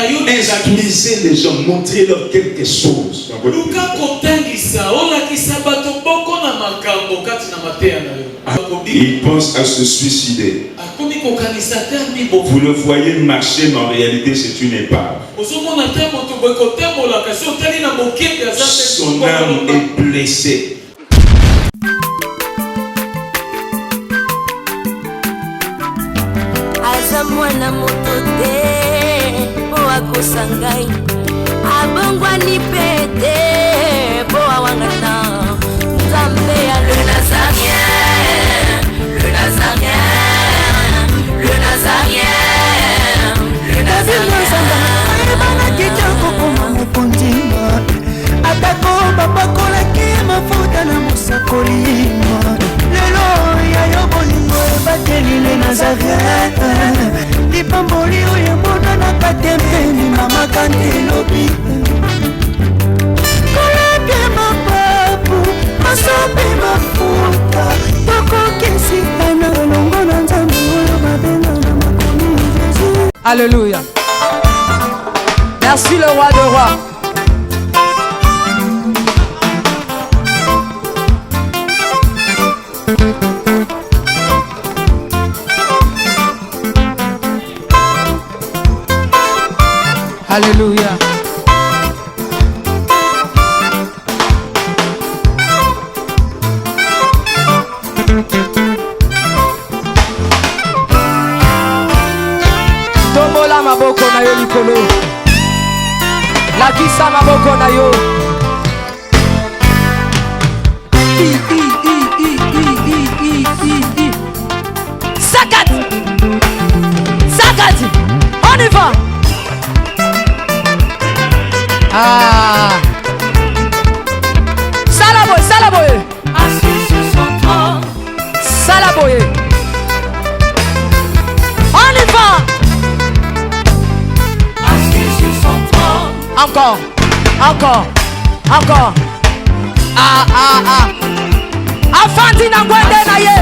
Instruisez les gens, montrez-leur quelque chose. Il pense à se suicider. Vous le voyez marcher, mais en réalité c'est une épave. Son âme est blessée. Mwana moto te po akosangai abongwani pete po awangana Nzambe ya le Nazarien, le Nazarien, le Nazarien, le Nazarien. Bana kitoko koma mukondima atako babakolaki mafuta na musakolima lelo ya yobolingo bateli le Nazarien. Pamboli oya mona na katempeni mama kandelobi koleke mapapu masope mafuta toko kesikana longo na Nzambe oyo babenga na makomi Jésus. Alléluia. Merci le roi de rois. Alléluia. Tombola maboko na yo likolo. Lakisa maboko na yo. Sakat. Sakat. On y va. Ah, Salaboye, Salaboye, assis sur son trône. Salaboye. On y va. Assis sur son trône. Encore, encore, encore. Ah, ah, ah. Afandi na ngwende na ye.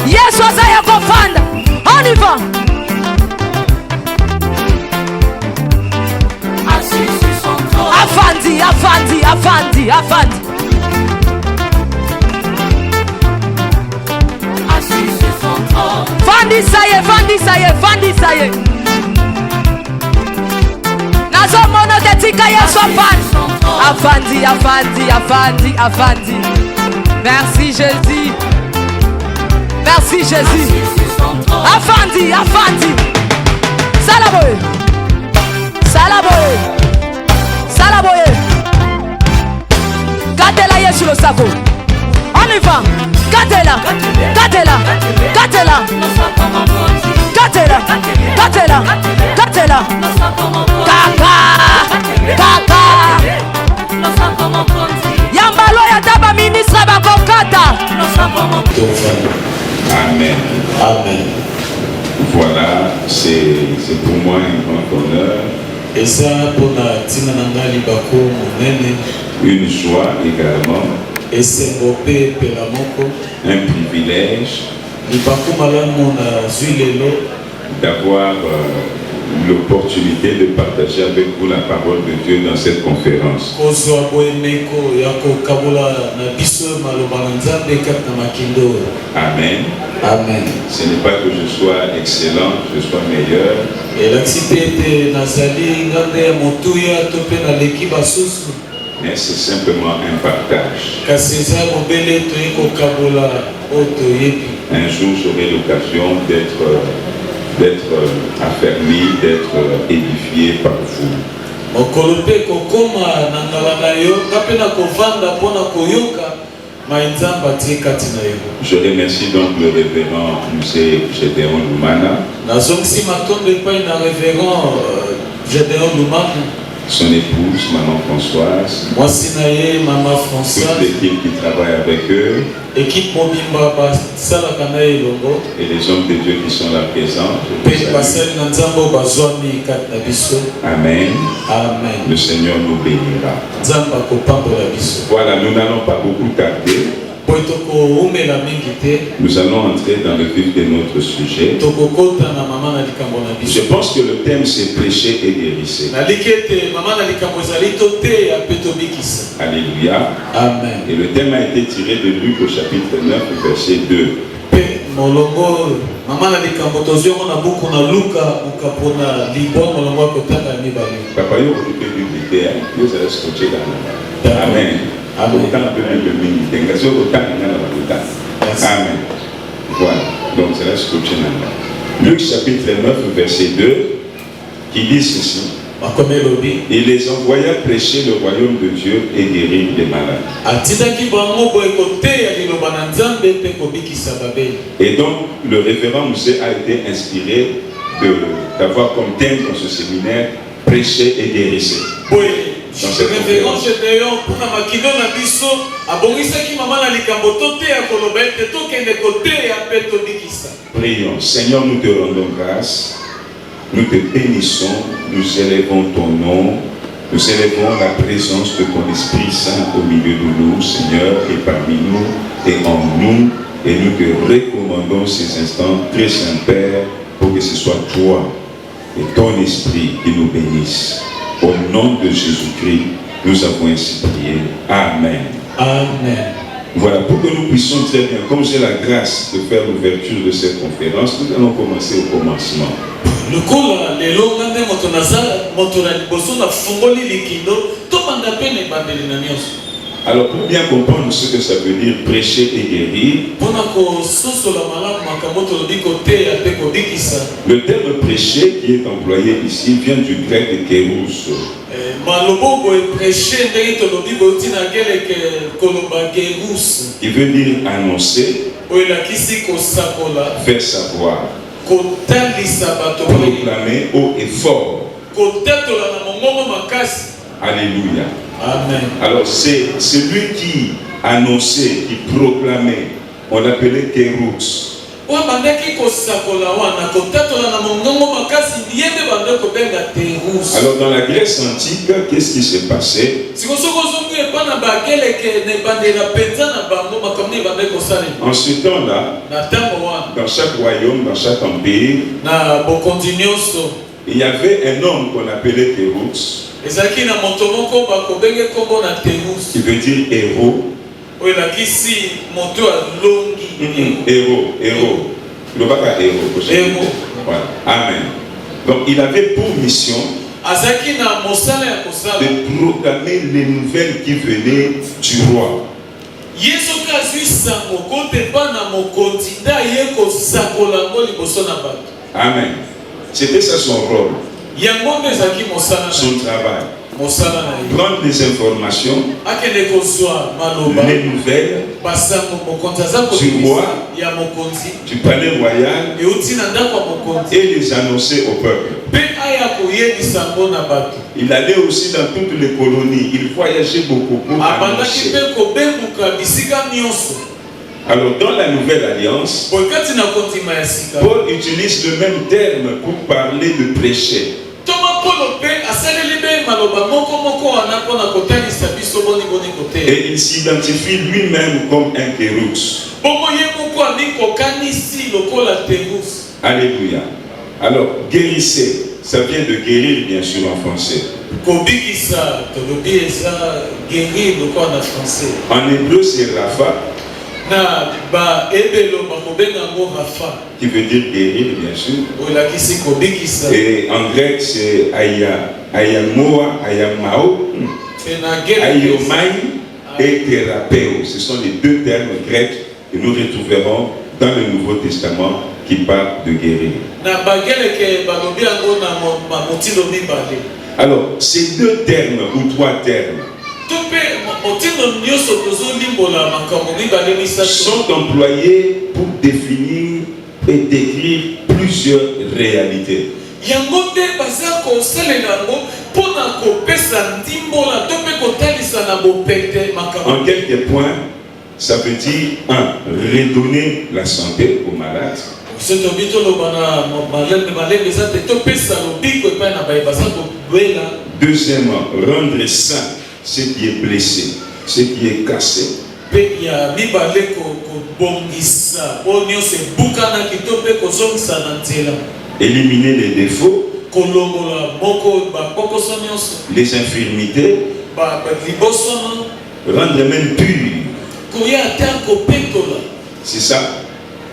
Yesu azaya kofanda. On y va. Afandi, Afandi, Afandi, Afandi. Assis sur son trône. Fandi saye, Fandi saye, Fandi saye. Nazo mono ketika Yesu afandi. Afandi, Afandi, Afandi, Afandi. Merci Jésus. Merci Jésus. Afandi, Afandi. Salaboye. Salaboye. Salaboye. Gatela Yesu le sako. On y va. Gatela. Gatela. Gatela. Gatela. Gatela. Gatela. Kaka. Kaka. Yambalo ya taba ministre bakokata. Amen. Amen. Voilà, c'est pour moi un grand honneur. Et ça, pour la Tinanangali Bako, Monene. Une joie également. Et c'est Bopé Pelamoko. Un privilège. D'avoir l'opportunité de partager avec vous la parole de Dieu dans cette conférence. Amen. Amen. Ce n'est pas que je sois excellent, je sois meilleur. Mais c'est simplement un partage. Un jour j'aurai l'occasion d'être affermi, d'être édifié par vous. Je remercie donc le révérend Musée Gédéon Lumana, son épouse, Maman Françoise, toute l'équipe qui travaille avec eux, et les hommes de Dieu qui sont là présents. Amen. Amen. Le Seigneur nous bénira. Voilà, nous n'allons pas beaucoup tarder. Nous allons entrer dans le vif de notre sujet. Je pense que le thème c'est prêcher et guérissez. Alléluia. Amen. Et le thème a été tiré de Luc au chapitre 9, verset 2. Papa, yo occupé du Bible, yo ça reste coaché dans la. Amen. Amen. Amen. Voilà. Donc ça reste coaché dans la. Luc chapitre 9, verset 2, qui dit ceci. Il les envoya prêcher le royaume de Dieu et guérir les malades. Et donc, le révérend Moussé a été inspiré d'avoir comme thème dans ce séminaire prêcher et guérissez. Prions. Seigneur, nous te rendons grâce. Nous te bénissons, nous élevons ton nom, nous élevons la présence de ton Esprit Saint au milieu de nous, Seigneur, et parmi nous et en nous, et nous te recommandons ces instants très saint Père, pour que ce soit toi et ton Esprit qui nous bénisse. Au nom de Jésus-Christ, nous avons ainsi prié. Amen. Amen. Voilà, pour que nous puissions très bien, comme j'ai la grâce de faire l'ouverture de cette conférence, nous allons commencer au commencement. Alors pour bien comprendre ce que ça veut dire prêcher et guérir, le terme prêcher qui est employé ici vient du grec kéros. Qui veut dire annoncer, faire savoir, proclamer haut et fort. Alléluia. Amen. Alors c'est celui qui annonçait, qui proclamait, on l'appelait kéros. Alors dans la Grèce antique, qu'est-ce qui s'est passé? En ce temps-là, dans chaque royaume, dans chaque empire, il y avait un homme qu'on appelait kéros, qui veut dire héros. Héros. Le bac héros. Voilà. Amen. Donc il avait pour mission de proclamer les nouvelles qui venaient du roi. Amen. C'était ça son rôle. Son travail. Prendre des informations, les nouvelles du roi, du palais royal, et les annoncer au peuple. Il allait aussi dans toutes les colonies, il voyageait beaucoup pour annoncer. Alors dans la nouvelle alliance, Paul utilise le même terme pour parler de prêcher. Et il s'identifie lui-même comme un kéros. Alléluia. Alors, guérissez, ça vient de guérir bien sûr en français. En hébreu c'est Rapha, qui veut dire guérir bien sûr. Et en grec c'est Ayamoa, Ayamao, Ayomai et Thérapéo. Ce sont les deux termes grecs que nous retrouverons dans le Nouveau Testament qui parlent de guérir. Alors, ces deux termes ou trois termes sont employés pour définir et décrire plusieurs réalités. En quelques points, ça veut dire 1. Redonner la santé aux malades. Deuxièmement, rendre sain ce qui est blessé, ce qui est cassé. Pe ya mibale ko bongisa. Onyo se bukana kitope ko zongisa na nzela. Éliminer les défauts, Kolongola moko ba koko sonyoso. les infirmités, Ba libosono. rendre même pur. Koya tanko petola. C'est ça,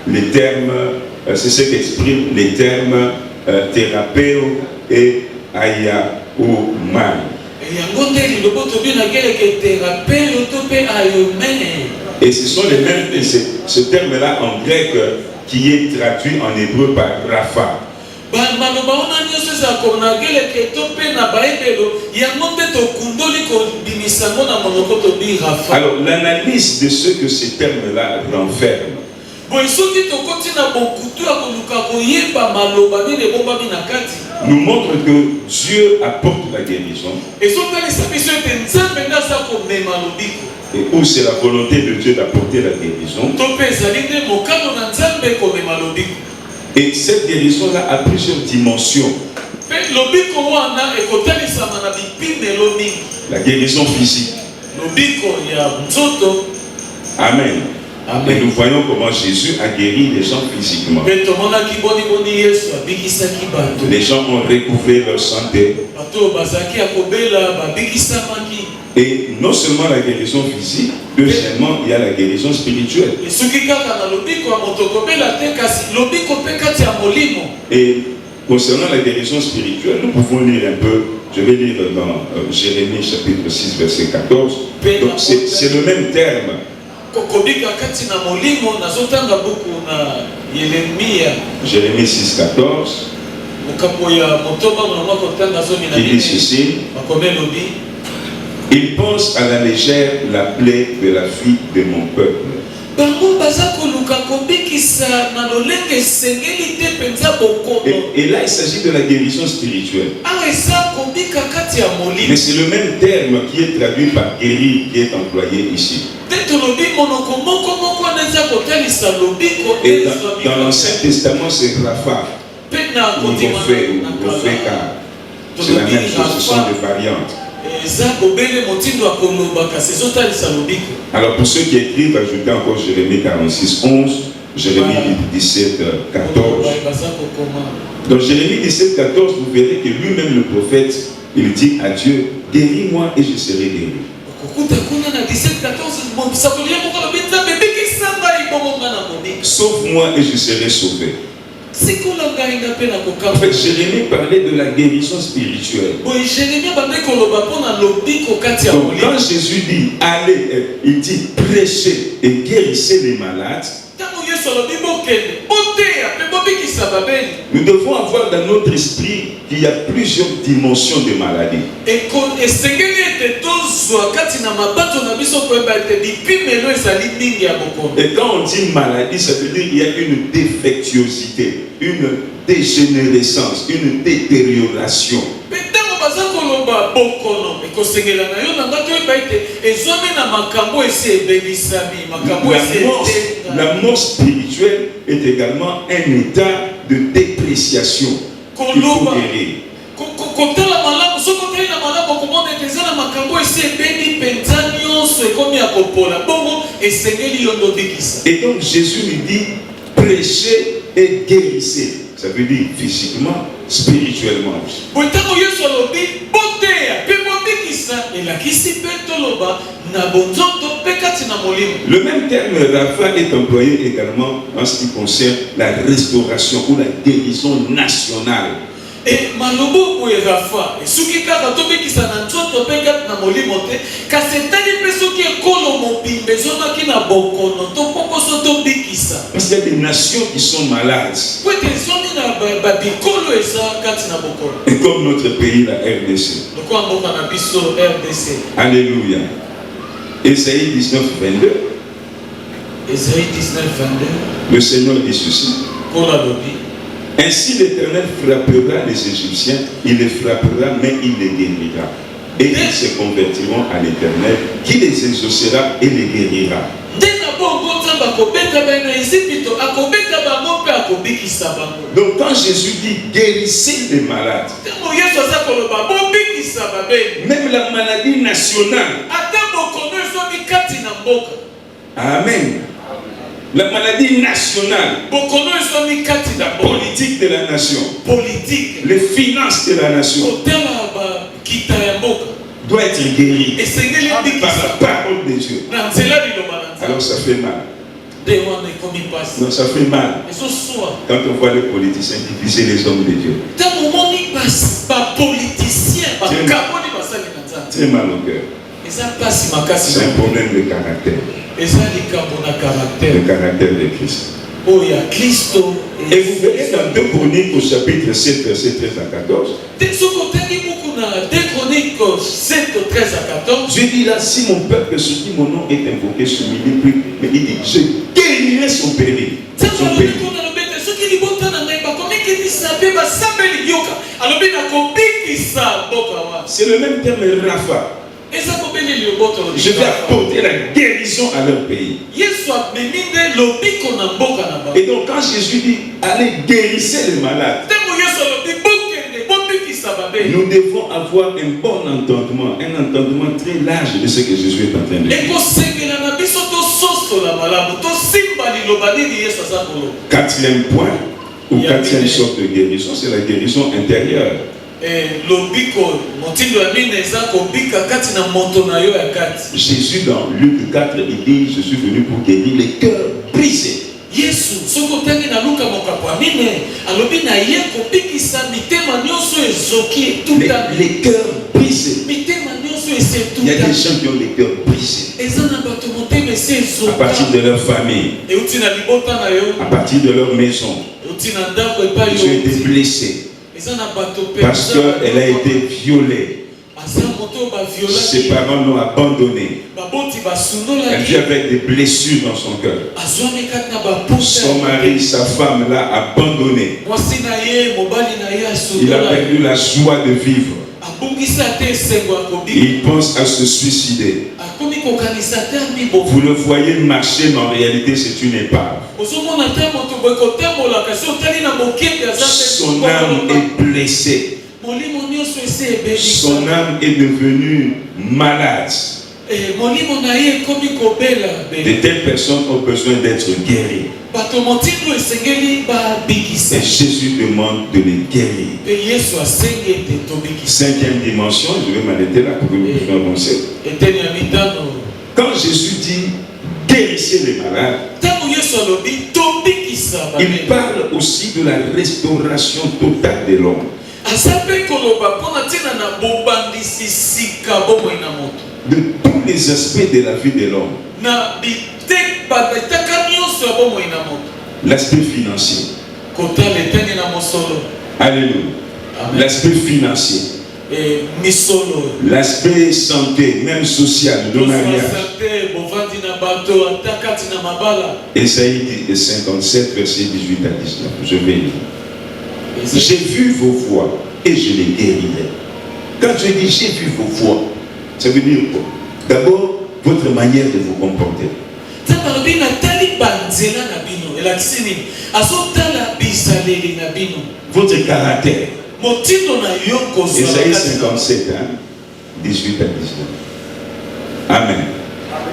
les termes, c'est ce qu'expriment les termes thérapeute et aya ou mal. Et ce sont les mêmes, ce terme-là en grec qui est traduit en hébreu par Rapha. Alors l'analyse de ce que ce terme-là renferme nous montre que Dieu apporte la guérison. Et où c'est la volonté de Dieu d'apporter la guérison. Et cette guérison-là a plusieurs dimensions. La guérison physique. Amen. Et nous voyons comment Jésus a guéri les gens physiquement. Les gens ont recouvré leur santé. Et non seulement la guérison physique, deuxièmement, il y a la guérison spirituelle. Et concernant la guérison spirituelle, nous pouvons lire un peu, je vais lire dans Jérémie chapitre 6, verset 14. Donc c'est le même terme. Jérémie 6, 14. Il dit ceci. Il pense à la légère la plaie de la fille de mon peuple. Et là, il s'agit de la guérison spirituelle. Mais c'est le même terme qui est traduit par guérir qui est employé ici. Et dans l'Ancien Testament, c'est Rapha. C'est la même chose, ce sont des variantes. Alors pour ceux qui écrivent, ajoutez encore Jérémie 46, 11, Jérémie 17, 14. Dans Jérémie 17, 14, vous verrez que lui-même le prophète, il dit à Dieu, guéris-moi et je serai guéri. Sauve-moi et je serai sauvé. En fait, Jérémie parlait de la guérison spirituelle. Donc, quand Jésus dit allez, il dit prêchez et guérissez les malades. Nous devons avoir dans notre esprit qu'il y a plusieurs dimensions de maladie. Et quand on dit maladie, ça veut dire qu'il y a une défectuosité, une dégénérescence, une détérioration. La mort spirituelle est également un état de dépréciation qu'il faut guérir. Et donc Jésus lui dit prêchez et guérissez. Ça veut dire physiquement, spirituellement. Le même terme Rapha est employé également en ce qui concerne la restauration ou la guérison nationale. Et malobo ou Rafa, et ce qui kaka to bekisa na nzoto penga na molimo te, kasetani peso ki ekolo mopi, bezona ki na bokono, to poko so to bekisa. Parce qu'il y a des nations qui sont malades. Pour te zoni na babikolo eza kati na bokono. Et comme notre pays, la RDC. Donc on mboka na biso RDC. Alléluia. Ésaïe 19, 22. Ésaïe 19, 22. Le Seigneur dit ceci. Kola lobi. Ainsi l'Éternel frappera les Égyptiens, il les frappera, mais il les guérira. Et ils se convertiront à l'Éternel, qui les exaucera et les guérira. Donc quand Jésus dit guérissez les malades, même la maladie nationale, Amen. La maladie nationale, bokono ezomi kati la na politique de la nation, politique les finances de la nation kotala bakita ya mboka doit être guérie esengeli par bikisa la parole de Dieu. na nzela liloba na nzela Alors ça fait mal. nde wana ekomi mpasi Non, ça fait mal ezosuwa quand on voit les politiciens diviser les hommes de Dieu. ntango omoni bapoliticien bakaboli basali na nzambe Très mal au cœur. eza mpasi makasi C'est un problème de caractère. eza likambo na Le karaktere caractère de Christ. oyo ya kristo Et vous verrez dans 2 Chroniques au chapitre 7, versets 13 à 14. te soki otangi buku na 2 Chroniques 7, 13 à 14 Je dis là, si mon peuple sur qui mon nom est invoqué s'humilie, puis, mais il dit, je guérirai son péril. ntango Son alobi péril. kuna lobi ete soki libota na ngai bakomikitisa mpe basambeli yoka alobi nakobikisa mboka wana C'est le même terme Rapha. eza kobeli liloboto Je vais apporter la guérison à leur pays. yesu amemi nde lobiko na mboka na bango Et donc quand Jésus dit, allez guérissez les malades, ntango yesu alobi bokende bobikisa babeli nous devons avoir un bon entendement, un entendement très large de ce que Jésus est en train de dire. ekosengela na biso tososola malamu tosimba liloba nini yesu aza koloba 4e point, ou 4e sorte de guérison, c'est la guérison intérieure. lobiko motindo ya mine eza kobika kati na moto na yo ya kati Jésus dans Luc 4, il dit, je suis venu pour guérir les cœurs brisés. yesu soki otangi na luka mokapo ya mine alobi na ye kobikisa mitema nyonso ezoki etutami Les cœurs brisés. mitema nyonso esi Il y a des etutami gens qui ont les cœurs brisés. eza na bato motema esi À partir ezoka de leur famille, euti na libota na yo à partir de leur maison, euti na ndako epai ils ont été yo blessés eza na bato parce qu'elle a été violée. aza moto oyo Ses baviolaki parents l'ont abandonnée. baboti Elle basundolaki vit avec des blessures dans son cœur. azwami kati na bapusa Son mari, sa femme l'a abandonné. mwasi na ye mobali na ye Il a asundola perdu la joie de vivre. abungisa te esengo ya kobika Il pense à se suicider. akomi kokanisa te amibo Vous le voyez marcher, mais en réalité, c'est une épave. ozomona te moto boye kotambola kasi otali na mokepe aza Son âme est blessée. molimo nyonso esi ebebisa Son âme est devenue malade. molimo na ye ekomi kobela De telles personnes ont besoin d'être guéries. bato motindo esengeli babikisa Et Jésus demande de les guérir. mpe yesu asengi ete tobikisa 5e dimension, je vais m'arrêter là pour que nous puissions avancer. eteni ya mitano Quand Jésus dit guérissez les malades, ntango yesu alobi tobikisa il babeli parle aussi de la restauration totale de l'homme. aza mpe koloba mpona ntina na bobandisi sika bomoi na moto De tous les aspects de la vie de l'homme. na bitaka nyonso ya bomoi na moto L'aspect financier. kotala eteni na mosolo Alléluia. Amen. L'aspect financier. misolo L'aspect santé, même social, le mariage. te bovandi na bato ata kati na mabala Ésaïe 57, verset 18 à 19. Je vais lire. J'ai vu vos voies et je les guérirai. Quand je dis j'ai vu vos voies, ça veut dire quoi? D'abord, votre manière de vous comporter. ntango alobi natali banzela na bino elakisi nini azotala bisaleli na bino Votre caractère. motindo na yo kozwa Ésaïe kati na 57, 18 à 19. Amen.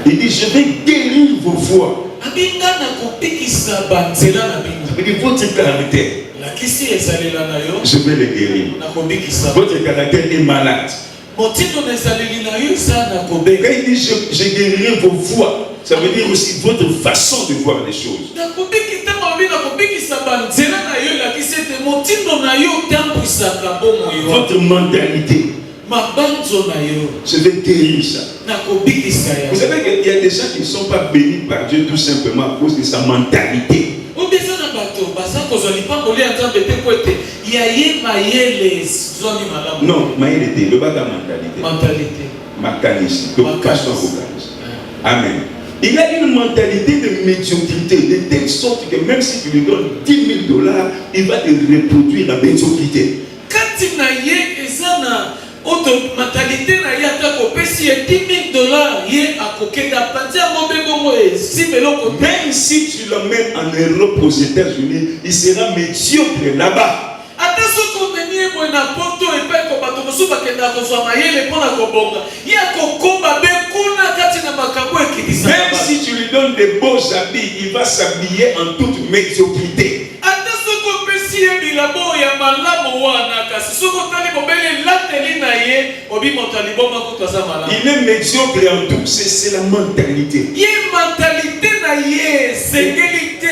Il dit, je vais guérir vos voies. abinga na kobikisa banzela na bino Ça veut dire votre caractère. elakisi ezalela na yo Je vais le guérir. na kobikisa Votre caractère est malade. motindo na ezaleli na yo eza na Quand kobeka il dit, je guérirai vos voies, ça veut dire aussi votre façon de voir les choses. nakobiki ntango alobi nakobikisa banzela na yo elakisi ete motindo na yo otambwisaka bomoi wa Votre mentalité. mabanzo na yo Je vais guérir ça. nakobikisa Vous ya savez qu'il y a des gens qui ne sont pas bénis par Dieu tout simplement à cause de sa mentalité. obeza na bato baza kozwa lipangoli ya nzambe te po ete ya ye mayele zwami malamu Non, mais il était le bas de la mentalité. mentalité Macanisme. Macanisme. Amen. Il a une mentalité de médiocrité, de telle sorte que même si tu lui donnes 10 000 $, il va te reproduire la médiocrité. kati na ye eza na oto mentalité na ye ata kopesi ye 10 000 $, ye akokenda panzi yango mpe bongo esibeloko te Même si tu l'emmènes en Europe, aux États-Unis, il sera médiocre là-bas. ata soki omemi ye boye na poto epai ko bato mosusu bakendaka kozwa mayele mpo na kobonga ye akokoba be kuna kati na makambo Même ekitisaka si tu lui lui donnes des beaux habits, il va s'habiller en toute médiocrité. ata soki opesi ye bilabo ya malamu wana kasi soki otali mobele elateli na ye obi moto ya liboma kutu aza malamu. Il est médiocre en tout, c'est la mentalité. ye mentalité na ye esengeli te.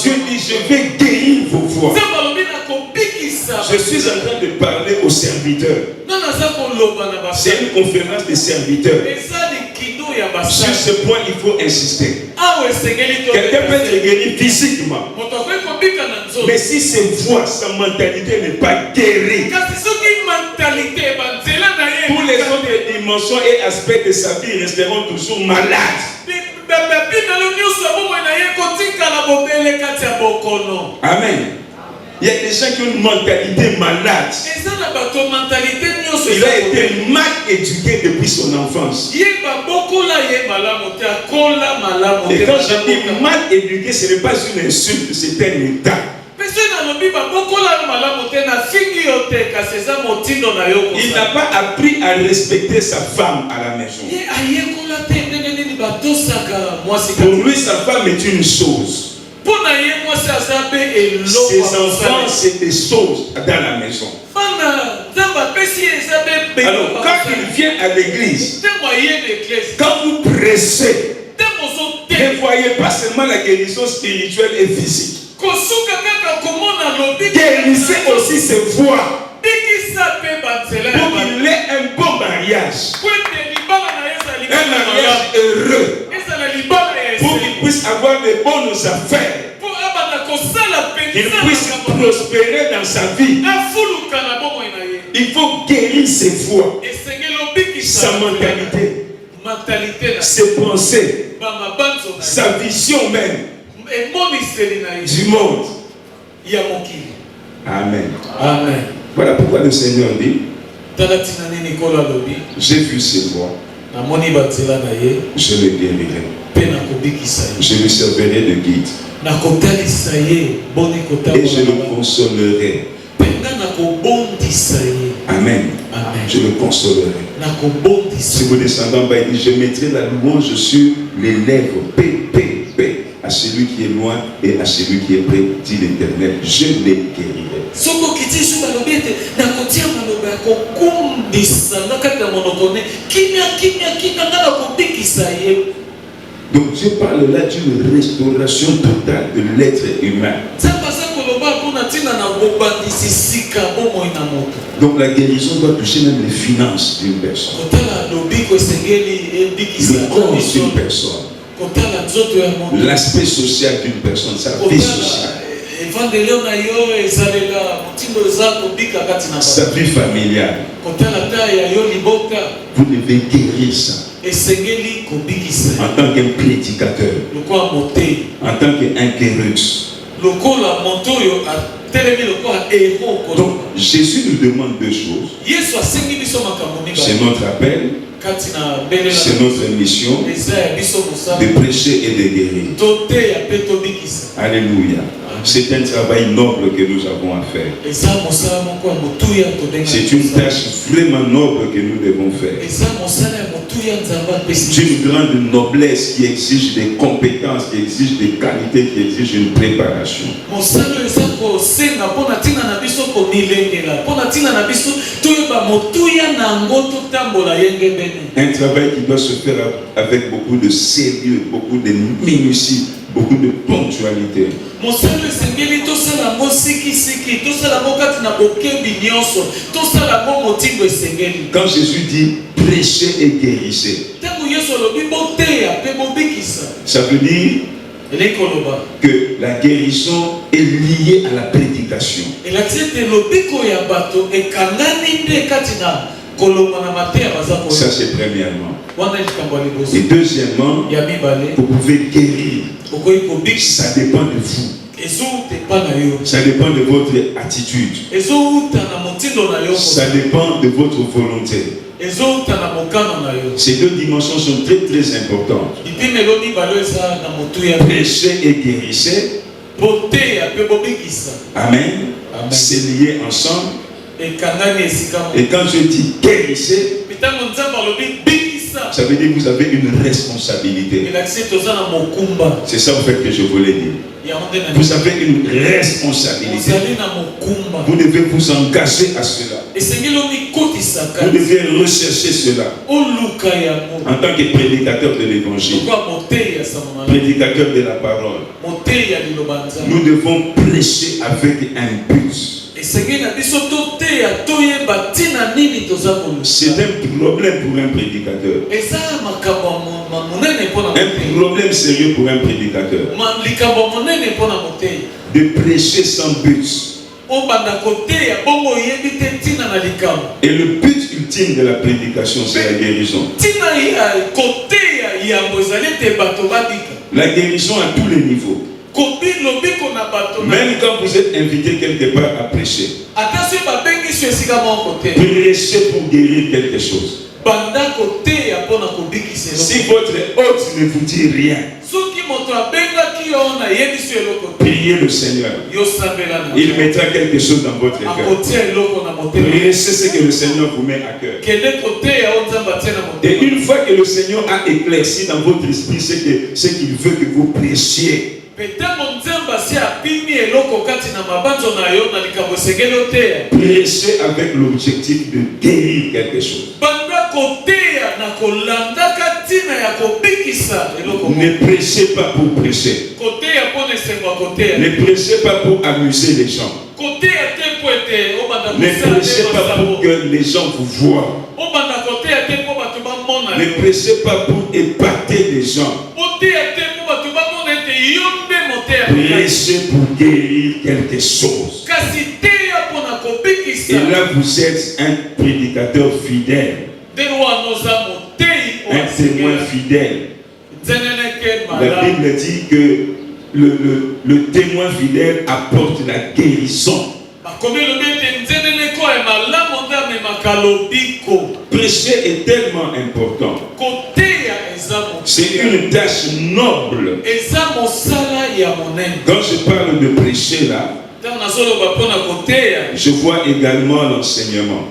Dieu dit, je vais guérir vos voix. nzambe alobi nakobikisa. Je suis en train de parler aux serviteurs. nga naza koloba na C'est une conférence des serviteurs. eza likido ya Sur basali ce point, il faut insister. awa esengeli Quelqu'un peut être guéri physiquement. moto akoki kobika na nzoto Mais si ses voix, sa mentalité n'est pas guérie, kasi soki mentalité banzela na ye tous les autres dimensions et aspects de sa vie resteront toujours malades. bimelo nyonso ya bomoi na ye kotikala bobele kati ya bokono. Amen. Il y a des gens qui ont une mentalité malade. eza na bato mentalité nyonso Il a été mal éduqué depuis son enfance. ye babokola ye malamu te akola malamu Et te. quand je dis mal éduqué, ce n'est pas une insulte, c'est un état. pese nalobi babokola yo malamu te nafingi yo te kasi eza motindo na yo Il kosa. n'a pas appris à respecter sa femme à la maison. ye ayekola te ndenge nini batosaka mwasi Pour lui, sa femme est une chose. mpo na ye mwasi aza mpe Ses enfants, eloko c'est des choses dans la maison. bana nzambe apesi ye eza mpe Alors, quand il vient à l'église, ntango aye l'église quand vous pressez, ntango ozote ne voyez pas seulement la guérison spirituelle et physique. kosuka kaka komona lobi Guérissez aussi ses voix bikisa mpe banzela ya pour bato qu'il ait un bon mariage, po ete libala na ye ezala un libala mariage heureux, ezala libala ya pour ese qu'il puisse avoir de bonnes affaires, po abanda kosala qu'il mpenza puisse prospérer dans sa vie. afuluka na bomoi na ye Il faut guérir ses voix, esengeli obikisa sa mentalité, mentalité na ses pensées, bamabanzo na sa vision même ye emoniseli na ye du monde. ya mokili. Amen. amen. Voilà pourquoi le Seigneur dit, tala ntina nini nkolo alobi j'ai vu ses voix, namoni banzela na ye je le guérirai. mpe nakobikisa ye Je lui servirai de guide nakotalisa ye boni et je le kotambola consolerai. mpe nga nakobondisa ye. Amen. amen. Je le consolerai. nakobondisa Si vous descendez en bas, il dit, je mettrai la louange sur les lèvres. Paix, paix, paix. À celui qui est loin et à celui qui est près, dit l'Éternel, je les guérirai. soki okiti su balobi ete nakotia maloba ya kokumbisa nga kati ya monoko ne kimia nga nakobikisa ye. Donc Dieu parle là d'une restauration totale de l'être humain. nzambe aza koloba mpona ntina na bobandisi sika bomoi na moto. Donc la guérison doit toucher même les finances d'une personne, kotala lobiko esengeli ebikisa le corps d'une personne, kotala nzoto ya moto. l'aspect social d'une personne, sa vie sociale, evandelio na yo ezalela motindo eza kobika kati na sa vie familiale. kotala ta ya yo liboka Vous devez guérir ça esengeli kobikisa en tant qu'un prédicateur, lokola motei en tant qu'un guérus. lokola moto oyo atelemi lokola ero Donc koloba. Jésus nous demande deux choses. yesu asengi biso makambo C'est mibale notre appel, kati na mbelela c'est notre mission eza ya biso mosala de prêcher et de guérir. toteya mpe tobikisa. Alléluia. C'est un travail noble que nous avons à faire. eza mosala moko ya motuya tobenga C'est une tâche vraiment noble que nous devons faire. eza mosala ya motuya nzambe apesi C'est une grande noblesse qui exige des compétences, qui exige des qualités, qui exige une préparation. mosala oyo eza kosenga mpona ntina na biso komilengela mpona ntina na biso toyeba motuya na yango totambola yenge bene. Un travail qui doit se faire avec beaucoup de sérieux, beaucoup de minutie, beaucoup de ponctualité. mosala esengeli tosala yango sikisiki tosala yango kati na bokebi nyonso tosala yango motindo esengeli. Quand Jésus dit prêchez et guérissez, ntango yesu alobi boteya mpe bobikisa ça veut dire eleki koloba que la guérison est liée à la prédication. elakisi ete lobiko ya bato ekangani nde kati na kolonga na mateya baza Ça c'est premièrement. wana likambo ya liboso. Et deuxièmement, ya mibale vous pouvez guérir. okoki kobikisa Ça dépend de vous. ezouta epa na yo Ça dépend de votre attitude. ezouta na motindo na yo Ça dépend de votre volonté. ezouta na mokano na yo. Ces deux dimensions sont très très importantes. bipimelo mibale eza na motuya Prêchez et guérissez. boteya mpe bobikisa Amen. Amen. C'est lié ensemble. ekangani esika moko. Et quand je dis guérissez, ntango nzambe alobi bikisa Ça veut dire que vous avez une responsabilité. C'est ça en fait que je voulais dire. Vous avez une responsabilité. Vous devez vous engager à cela. Vous devez rechercher cela. En tant que prédicateur de l'évangile, prédicateur de la parole, nous devons prêcher avec un but. C'est un problème pour un prédicateur. Un problème sérieux pour un prédicateur. De prêcher sans but. Et le but ultime de la prédication, c'est la guérison. La guérison à tous les niveaux. Même quand vous êtes invité quelque part à prêcher, prêchez pour guérir quelque chose. Si votre hôte ne vous dit rien, priez le Seigneur. Il mettra quelque chose dans votre cœur. Prêchez ce que le Seigneur vous met à cœur. Et une fois que le Seigneur a éclairci dans votre esprit ce qu'il veut que vous prêchiez, prêchez avec l'objectif de guérir quelque chose. Ne prêchez pas pour prêcher. Ne prêchez pas pour amuser les gens. Ne prêchez pas pour que les gens vous voient. Ne prêchez pas pour épater les gens. Prêchez pour guérir quelque chose. Et là vous êtes un prédicateur fidèle. Un témoin fidèle. La Bible dit que le témoin fidèle apporte la guérison. Prêcher est tellement important. C'est une tâche noble. Quand je parle de prêcher là, je vois également l'enseignement.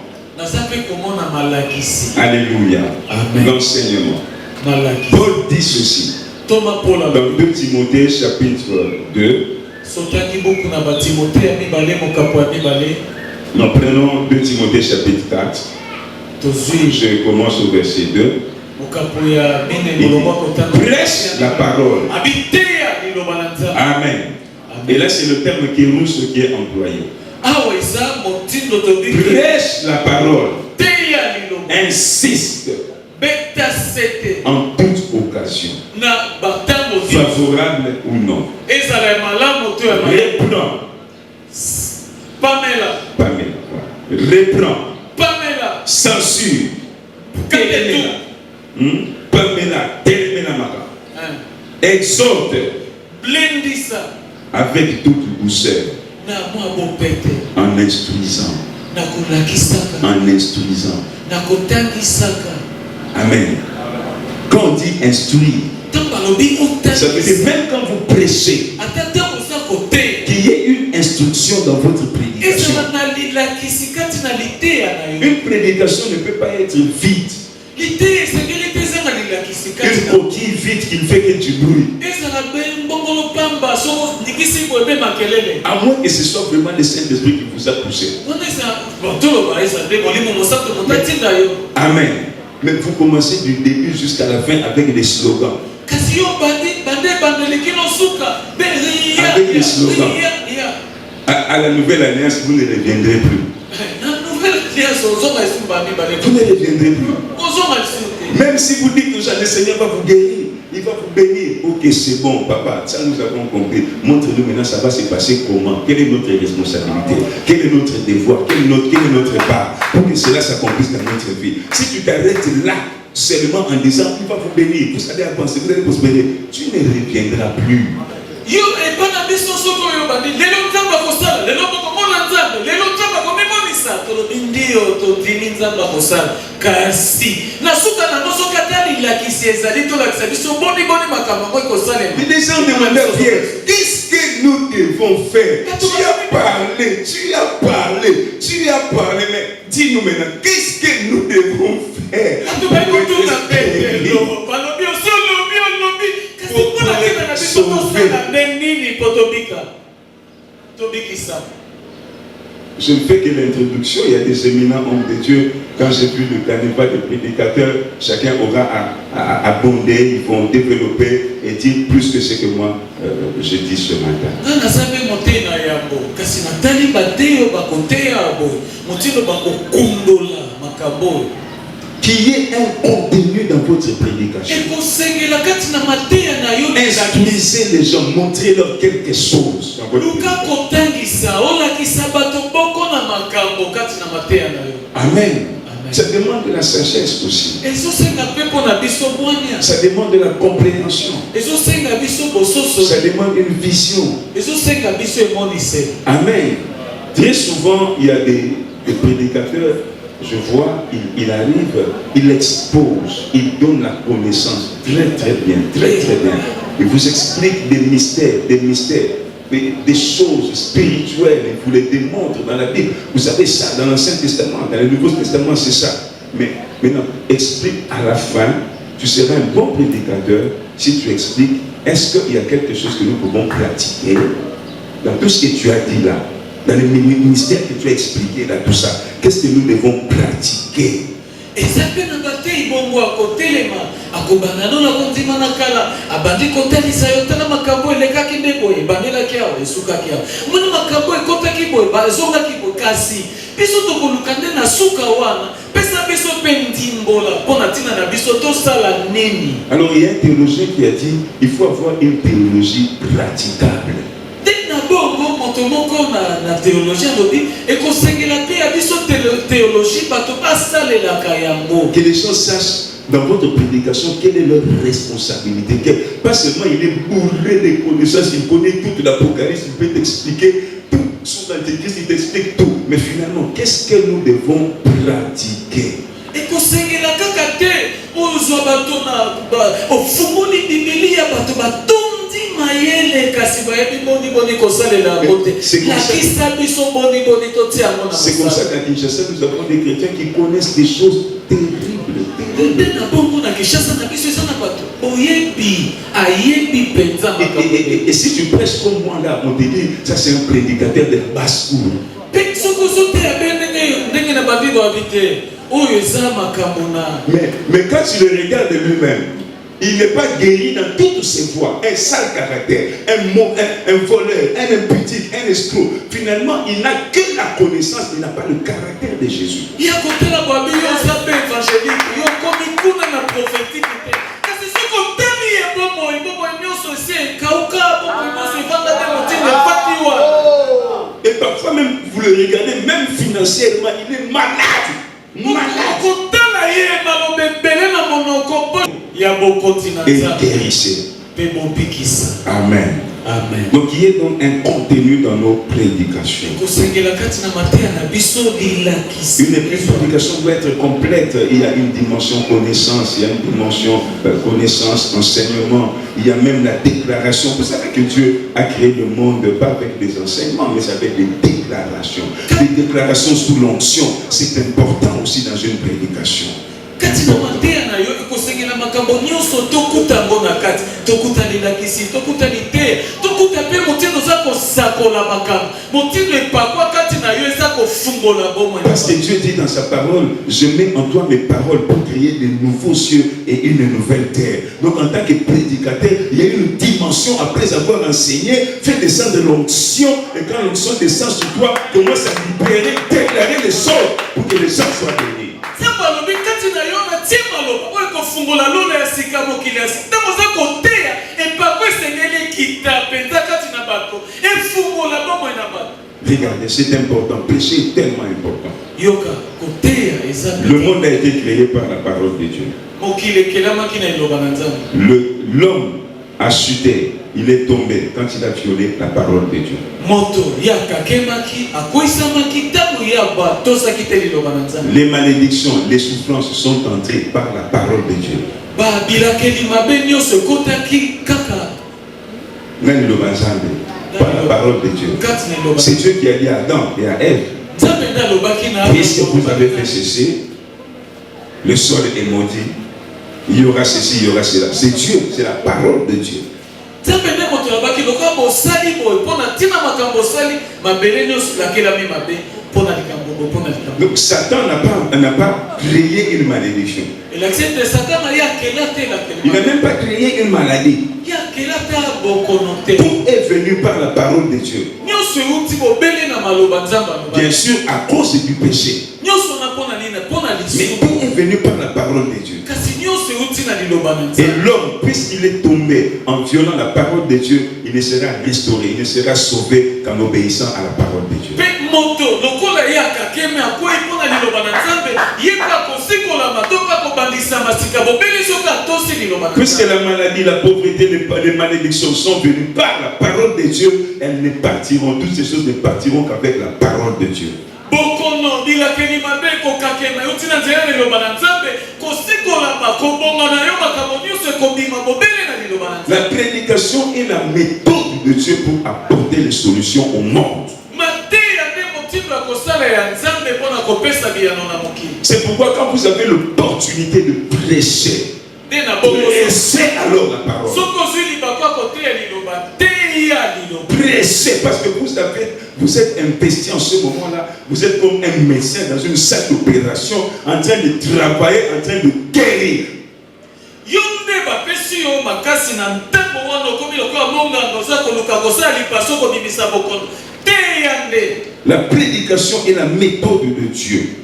Alléluia. L'enseignement. Paul dit ceci. Dans 2 Timothée chapitre 2. Nous prenons 2 Timothée chapitre 4. Je commence au verset 2. Prêche la parole. Amen. Et là c'est le terme kérousse qui est employé. Prêche la parole. Insiste en toute occasion, favorable ou non. Reprends. Pamela. Reprends. Censure. Pamela. Exhorte. Avec toute douceur. En instruisant. Amen. Quand on dit instruire, ça veut dire même quand vous prêchez, qu'il y ait une instruction dans votre prédication. Une prédication ne peut pas être vide. Une coquille vide qui ne fait que du bruit. À moins que ce soit vraiment le Saint-Esprit qui vous a poussé. Amen. Mais vous commencez du début jusqu'à la fin avec des slogans. Avec des slogans. À la nouvelle alliance, vous ne reviendrez plus. Vous ne reviendrez plus. Même si vous dites que le Seigneur va vous guérir, il va vous bénir. Ok, c'est bon, papa, ça nous avons compris. Montre-nous maintenant, ça va se passer comment? Quelle est notre responsabilité? Quel est notre devoir? Quelle est notre part? Pour que cela s'accomplisse dans notre vie. Si tu t'arrêtes là, seulement en disant, il va vous bénir, vous allez avancer, vous allez prospérer, tu ne reviendras plus. Mais les gens demandent à Pierre, qu'est-ce que nous devons faire? Tu as parlé, mais dis-nous maintenant, qu'est-ce que nous devons faire pour être prospérés? je ne fais que l'introduction. Il y a des éminents hommes de Dieu. Quand j'ai vu le carnaval des prédicateurs, chacun aura à abonder, ils vont développer et dire plus que ce que moi je dis ce matin. Qu'il y ait un contenu dans votre prédication. Instruisez les gens, montrez-leur quelque chose dans votre prédication. Amen. Ça demande de la sagesse aussi. Ça demande de la compréhension. Ça demande une vision. Amen. Très souvent, il y a des prédicateurs, je vois, il arrive, il expose, il donne la connaissance très bien, très bien. Il vous explique des mystères, des choses spirituelles, il vous les démontre dans la Bible. Vous avez ça dans l'Ancien Testament, dans le Nouveau Testament, c'est ça. Mais maintenant, explique à la fin, tu seras un bon prédicateur si tu expliques, est-ce qu'il y a quelque chose que nous pouvons pratiquer dans tout ce que tu as dit là, dans le ministère que tu as expliqué là, tout ça, qu'est-ce que nous devons pratiquer? Et ça peut nous battre, ils vont voir côté les mains. À Kobanano, la Kontimana Kala, à Bandi Kotel, Isayotana Makabo, et les Kakindebo, et Banela Kia, et Sukakia. Mon Makabo, et Kotakibo, et Bazonga Kibo, Kasi. Pisoto Kolukande na Sukawana, Pesa Biso Pendimbola, Ponatina na Bisoto Sala Neni. Alors il y a un théologien qui a dit il faut avoir une théologie praticable. Na théologie et théologie que les gens sachent dans votre prédication quelle est leur responsabilité. Pas seulement il est bourré de connaissances, il connaît toute l'Apocalypse, il peut t'expliquer tout sur l'Antéchrist, il t'explique tout. Mais finalement, qu'est-ce que nous devons pratiquer? Et que c'est la cacate aux Zobatona, au Fumoni Bibilia, Batobaton. C'est comme ça qu'à Kinshasa, nous avons des chrétiens qui connaissent des choses terribles. Et si tu prêches comme moi là, on te dit, ça c'est un prédicateur de la basse-cour. Mais quand tu le regardes de lui-même, il n'est pas guéri dans toutes ses voies. Un sale caractère, un voleur, un impudique, un escroc. Finalement, il n'a que la connaissance, il n'a pas le caractère de Jésus. Il y a côté la Bible, il y a un évangélique, il y a un prophétique. C'est ce qu'on t'a mis, il y a et parfois même, vous le regardez, même financièrement, il est malade. Et guérissez. Amen. Amen. Donc il y a donc un contenu dans nos prédications. Une prédication doit être complète. Il y a une dimension connaissance, il y a une dimension connaissance, enseignement. Il y a même la déclaration. Vous savez que Dieu a créé le monde pas avec des enseignements, mais avec des déclarations. Des déclarations sous l'onction. C'est important aussi dans une prédication. Parce que Dieu dit dans sa parole, je mets en toi mes paroles pour créer de nouveaux cieux et une nouvelle terre. Donc en tant que prédicateur, il y a une dimension après avoir enseigné, fait descendre l'onction, et quand l'onction descend sur toi, commence à libérer, déclarer les sorts pour que les gens soient bénis. Regardez, c'est important. Péché est tellement important. Le monde a été créé par la parole de Dieu. L'homme a chuté, il est tombé quand il a violé la parole de Dieu. Les malédictions, les souffrances sont entrées par la parole de Dieu. Par la parole de Dieu. C'est Dieu qui a dit à Adam et à Ève, puisque vous avez fait ceci, le sol est maudit, il y aura ceci, il y aura cela. C'est Dieu, c'est la parole de Dieu. Donc Satan n'a pas créé une malédiction. Il n'a même pas créé une maladie. Tout est venu par la parole de Dieu. Bien sûr, à cause du péché. Mais tout est venu par la parole de Dieu. Et l'homme, puisqu'il est tombé en violant la parole de Dieu, il ne sera restauré, il ne sera sauvé qu'en obéissant à la parole de Dieu. Puisque la maladie, la pauvreté, les malédictions sont venues par la parole de Dieu, elles ne partiront, toutes ces choses ne partiront qu'avec la parole de Dieu. La prédication est la méthode de Dieu pour apporter les solutions au monde. C'est pourquoi quand vous avez l'opportunité de prêcher, prêchez alors la parole. Prêchez, parce que vous êtes investi en ce moment-là. Vous êtes comme un médecin dans une salle d'opération, en train de travailler, en train de guérir. La prédication est la méthode de Dieu.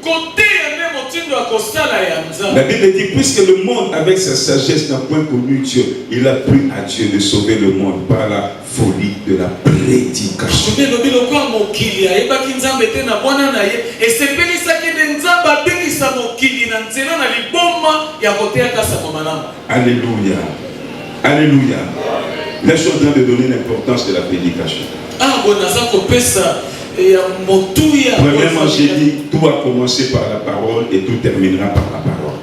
La Bible dit, puisque le monde avec sa sagesse n'a point connu Dieu, il a plu à Dieu de sauver le monde par la folie de la prédication. Alléluia. Alléluia. Là, je suis en train de donner l'importance de la prédication. Premièrement, j'ai dit, tout a commencé par la parole et tout terminera par la parole.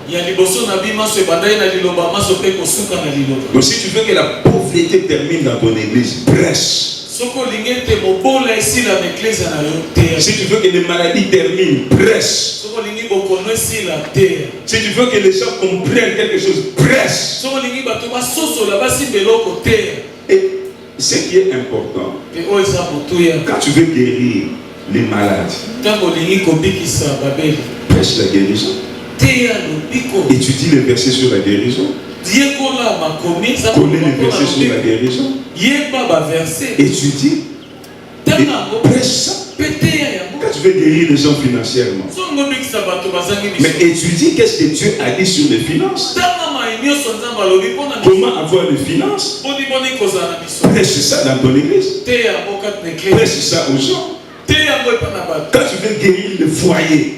Donc si tu veux que la pauvreté termine dans ton église, presse. Si tu veux que les maladies terminent, presse. Si tu veux que les gens comprennent quelque chose, presse. Et ce qui est important, quand tu veux guérir les malades, prêche la guérison. Étudie les versets sur la guérison. Connais les versets sur la guérison. Étudie. Et prêche ça. Quand tu veux guérir les gens financièrement, mais étudie qu'est-ce que Dieu a dit sur les finances. Comment avoir les finances. Prêche ça dans ton église. Prêche ça aux gens. Quand tu veux guérir le foyer.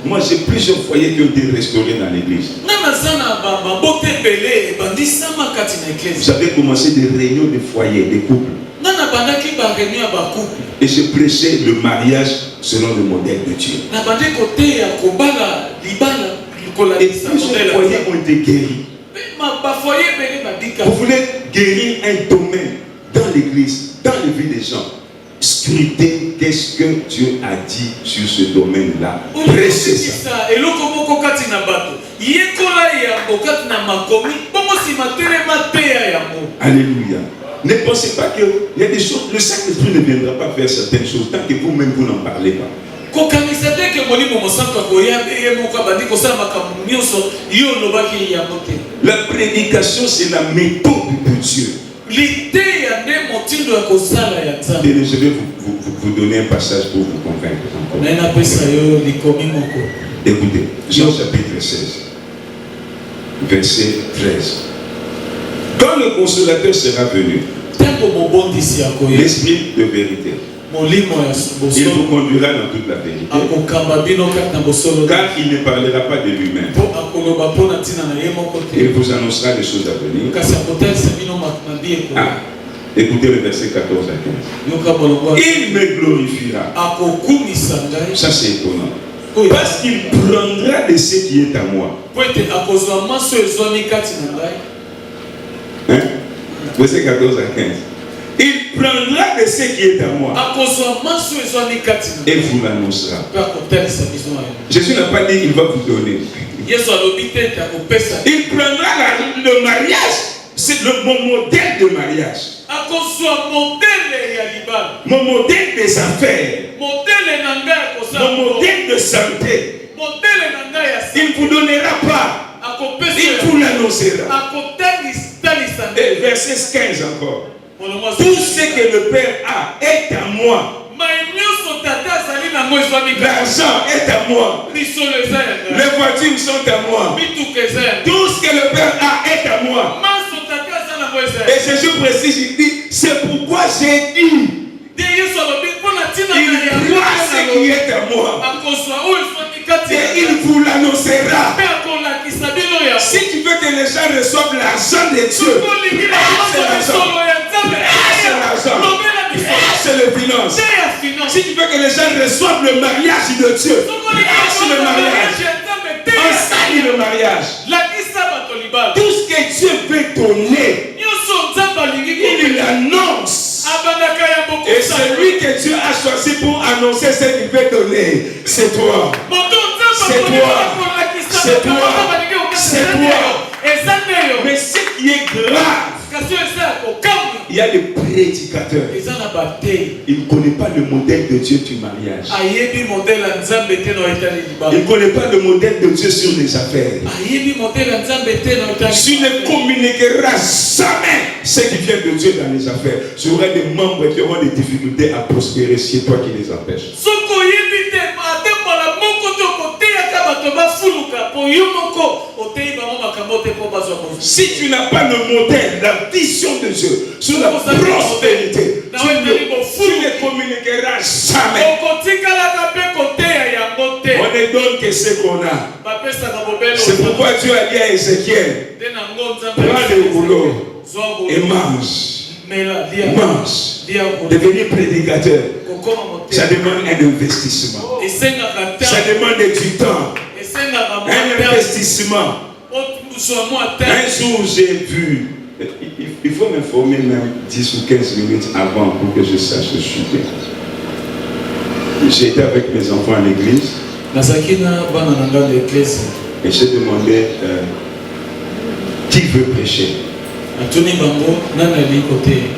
Moi j'ai plusieurs foyers qui ont été restaurés dans l'église. J'avais commencé des réunions de foyers, des couples. Et je prêchais le mariage selon le modèle de Dieu. Et plusieurs foyers ont été guéris. Vous voulez guérir un domaine dans l'église, dans la vie des gens. Scrutez qu'est-ce que Dieu a dit sur ce domaine-là. Prêchez ça. Alléluia. Ne pensez pas qu'il y a des choses, le Saint-Esprit ne viendra pas faire certaines choses tant que vous-même vous n'en parlez pas. La prédication, c'est la méthode de Dieu. Et je vais vous donner un passage pour vous convaincre encore. Écoutez, Jean chapitre 16, verset 13. Quand le consolateur sera venu, l'esprit de vérité, il vous conduira dans toute la vérité. Car il ne parlera pas de lui-même. Il vous annoncera des choses à venir. Ah, écoutez le verset 14 à 15. Il me glorifiera. Ça c'est étonnant. Parce qu'il prendra de ce qui est à moi. Hein? Verset 14 à 15. Il prendra de ce qui est à moi et vous l'annoncera. Jésus n'a pas dit il va vous donner. Il prendra le mariage. C'est le bon modèle de mariage. mon modèle des affaires, modele na ngai ya kosala mon modèle de santé, modele na ngai ya il ne vous donnera pas, il vous l'annoncera. akotanisa Et verset 15 encore. Tout ce que le Père a est à moi. L'argent est à moi. Les voitures sont à moi. Tout ce que le Père a est à moi. Et Jésus précise, il dit, c'est pourquoi j'ai dit, il voit ce qui est à moi. Et il vous l'annoncera. Si tu veux que les gens reçoivent l'argent de Dieu, c'est le finance. Si tu veux que les gens reçoivent le mariage de Dieu, c'est le mariage. Enseigne le mariage. Tout ce que Dieu veut donner, il l'annonce. Et celui que Dieu a choisi pour annoncer ce qu'il veut donner, c'est toi. C'est toi. C'est toi. C'est toi. Mais ce qui est grave, il y a des prédicateurs. Il ne connaît pas le modèle de Dieu du mariage. Il ne connaît pas le modèle de Dieu sur les affaires. Tu ne communiqueras jamais ce qui vient de Dieu dans les affaires. Tu auras des membres qui auront des difficultés à prospérer. C'est toi qui les empêches. Si tu n'as pas le modèle, la vision de Dieu sur la prospérité, tu ne communiqueras jamais. On ne donne que ce qu'on a. C'est pourquoi Dieu a dit à Ézéchiel, prends le boulot et mange. Devenir prédicateur, ça demande un investissement. Ça demande du temps. Un investissement. Un jour, j'ai vu, il faut m'informer même 10 ou 15 minutes avant pour que je sache le sujet. J'étais avec mes enfants à l'église et j'ai demandé qui veut prêcher,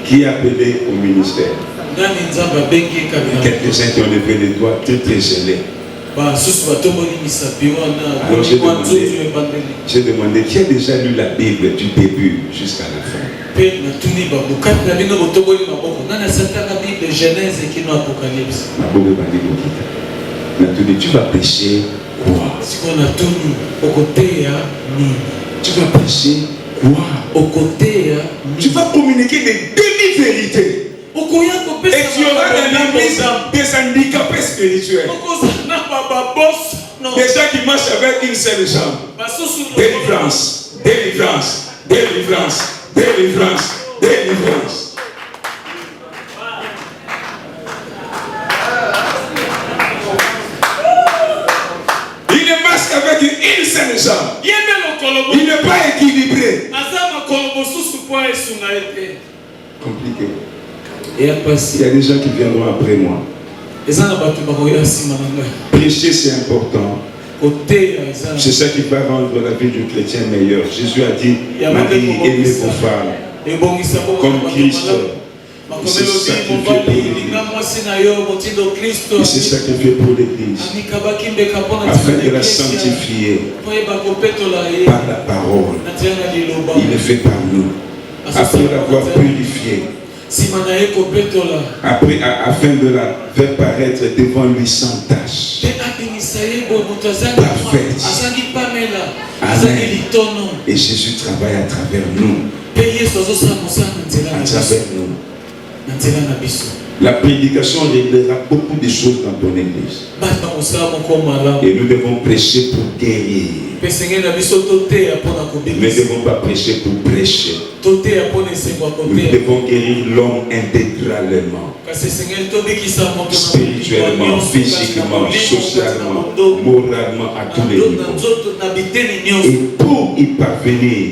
qui est appelé au ministère. Quelques-uns qui ont levé les doigts, très gênés. Alors j'ai demandé qui a déjà lu la Bible du début jusqu'à la fin. Tu vas prêcher quoi? Tu vas prêcher quoi? Tu vas communiquer des demi-vérités. Et tu auras dans l'église des handicapés spirituels. Des gens qui marchent avec une seule jambe. Délivrance, délivrance, délivrance, délivrance, délivrance. Il ne marche qu'avec une seule jambe. Il n'est pas équilibré. Compliqué. Il y a des gens qui viendront après moi. Prêcher, c'est important. C'est ça qui va rendre la vie du chrétien meilleure. Jésus a dit, Marie, aimez vos femmes comme Christ. Il s'est sacrifié pour l'Église. Il s'est sacrifié pour l'Église afin de la sanctifier par la parole. Il le fait par nous. Après l'avoir purifié, après, afin de la faire paraître devant lui sans tache, parfaite. Amen. Et Jésus travaille à travers nous. À travers nous. La prédication réglera beaucoup de choses dans ton église. Et nous devons prêcher pour guérir. Nous ne devons pas prêcher pour prêcher. Nous devons guérir l'homme intégralement. Spirituellement, physiquement, socialement, moralement, à tous les niveaux. Et pour y parvenir,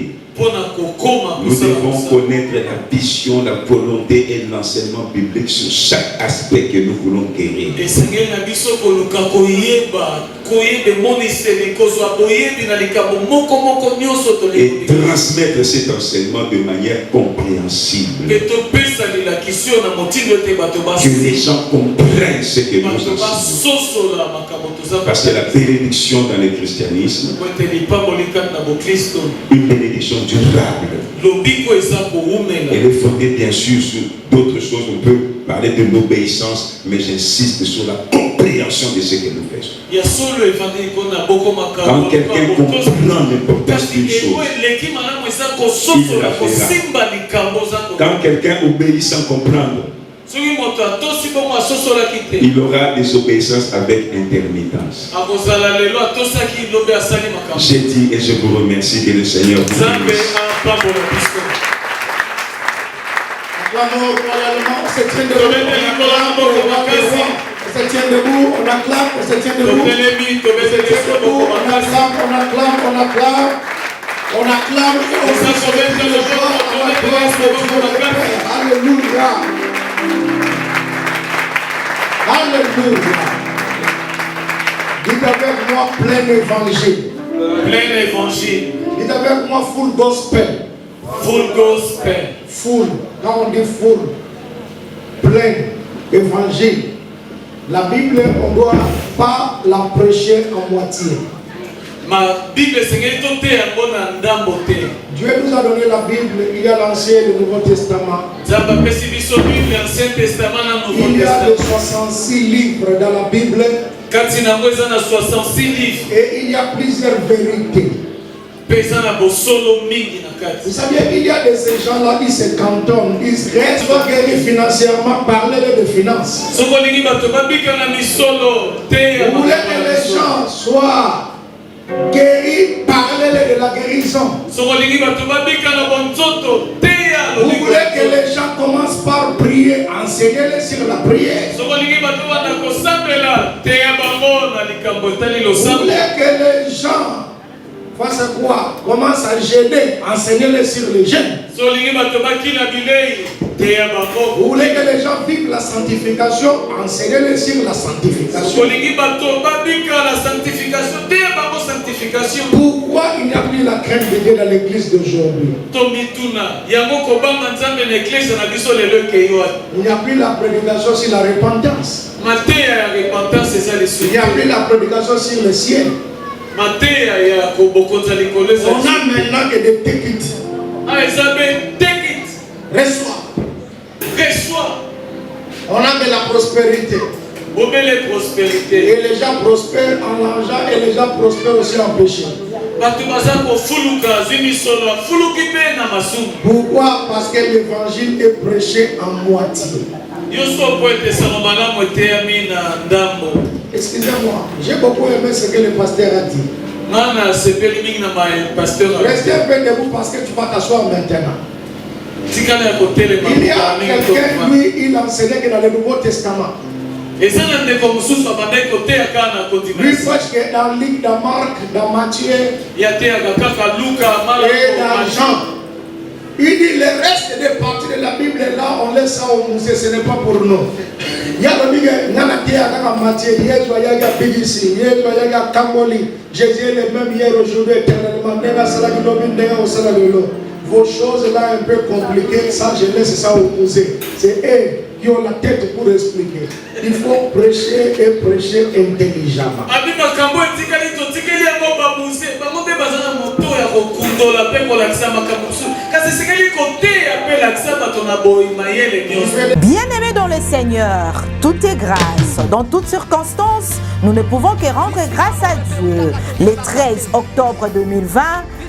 Nous devons connaître la vision, la volonté et l'enseignement biblique sur chaque aspect que nous voulons guérir. Et transmettre cet enseignement de manière compréhensible. Que les gens comprennent ce que nous enseignons. Parce que la bénédiction dans le christianisme, une bénédiction durable, elle est fondée bien sûr sur d'autres choses. On peut parler de l'obéissance, mais j'insiste sur la compréhension de ce que nous faisons. Quand quelqu'un comprend l'importance d'une chose, il la fera. Quand quelqu'un obéit sans comprendre, il aura des obéissances avec intermittence. J'ai dit et je vous remercie que le Seigneur vous bénisse. On se tient debout, on acclame, on se tient debout, on acclame. On acclame et on se souvient de joie à la grâce de Dieu le Père. Alléluia. Alléluia. Dites avec moi plein évangile. Plein évangile. Dites avec moi full gospel. Full gospel. Full. Quand on dit full, plein évangile. La Bible, on ne doit pas la prêcher en moitié. Ma Bible, Dieu nous a donné la Bible, il y a l'Ancien et le Nouveau Testament. Il y a les 66 livres dans la Bible. Et il y a plusieurs vérités. Vous savez, il y a de ces gens-là qui se cantonnent, ils restent guéris financièrement, parler de finances. Vous voulez que les gens soient guéris, parler de la guérison. Vous voulez que les gens commencent par prier, enseigner-les sur la prière. Vous voulez que les gens fassent quoi? Commencent à jeûner, enseigner-les sur les jeûnes. Vous voulez que les gens vivent la sanctification, enseignez-les sur la sanctification. Pourquoi il n'y a plus la crainte de Dieu dans l'église d'aujourd'hui? Il n'y a plus la prédication sur la repentance. Il n'y a plus la prédication sur le ciel. On a maintenant que des take it. Reçois. On a de la prospérité. Et les gens prospèrent en argent et les gens prospèrent aussi en péché. Pourquoi? Parce que l'évangile est prêché en moitié. Excusez-moi, j'ai beaucoup aimé ce que le pasteur a dit. Restez un peu debout parce que tu vas t'asseoir maintenant. Il y a quelqu'un, lui, il enseignait que dans le Nouveau Testament. Lui, parce que dans Luc, dans Marc, dans Matthieu et dans Jean, il dit le reste des parties de la Bible là, on laisse ça au musée, ce n'est pas pour nous. Il y a le Matthieu, Jésus est le même hier, aujourd'hui, éternellement. Vos choses là un peu compliquées, ça je laisse ça au musée. C'est eux qui ont la tête pour expliquer. Il faut prêcher et prêcher intelligemment. Bien-aimés dans le Seigneur, tout est grâce. Dans toutes circonstances, nous ne pouvons que rendre grâce à Dieu. Le 13 octobre 2020,